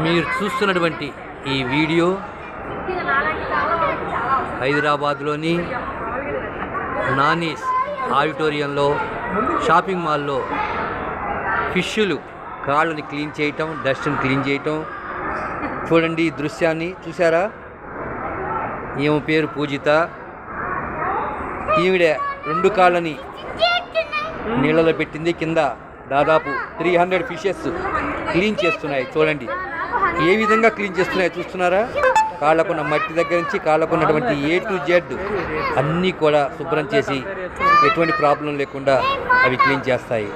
మీరు చూస్తున్నటువంటి ఈ వీడియో హైదరాబాద్లోని నానీస్ ఆడిటోరియంలో షాపింగ్ మాల్లో ఫిష్లు కాళ్ళని క్లీన్ చేయటం, డస్ట్ని క్లీన్ చేయటం. చూడండి ఈ దృశ్యాన్ని చూసారా? ఈమె పేరు పూజిత. ఈవిడ 2 కాళ్ళని నీళ్ళలో పెట్టింది. కింద దాదాపు 300 ఫిషెస్ క్లీన్ చేస్తున్నాయి. చూడండి ఏ విధంగా క్లీన్ చేస్తున్నాయో చూస్తున్నారా? కాళ్ళకున్న మట్టి దగ్గర నుంచి కాళ్ళకున్నటువంటి A to Z అన్నీ కూడా శుభ్రం చేసి ఎటువంటి ప్రాబ్లం లేకుండా అవి క్లీన్ చేస్తాయి.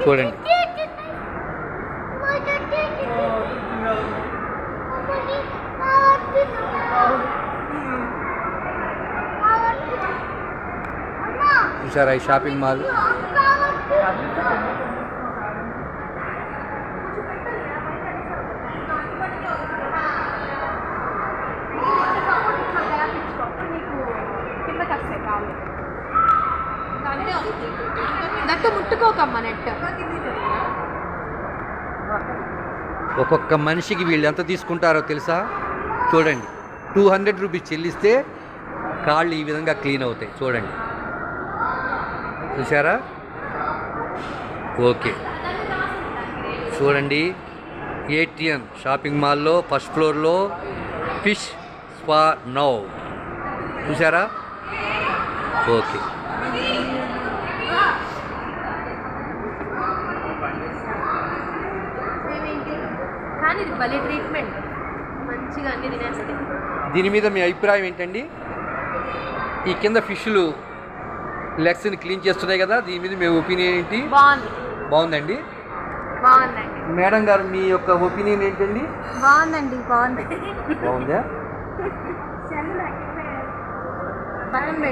చూడండి. చూసారా ఈ షాపింగ్ మాల్? ఒక్కొక్క మనిషికి వీళ్ళు ఎంత తీసుకుంటారో తెలుసా? చూడండి, 200 రూపీస్ చెల్లిస్తే కాళ్ళు ఈ విధంగా క్లీన్ అవుతాయి. చూడండి, చూసారా? ఓకే, చూడండి ATN షాపింగ్ మాల్లో ఫస్ట్ ఫ్లోర్లో ఫిష్ స్పా నౌ. చూసారా? ఓకే. ట్రీట్మెంట్ మంచిగా అన్ని తినేస్తాయి. దీని మీద మీ అభిప్రాయం ఏంటండి? ఈ కింద ఫిష్లు లెగ్స్ని క్లీన్ చేస్తున్నాయి కదా, దీని మీద మీ ఒపీనియన్ ఏంటి? బాగుందండి. మేడం గారు మీ యొక్క ఒపీనియన్ ఏంటండి? బాగుందా?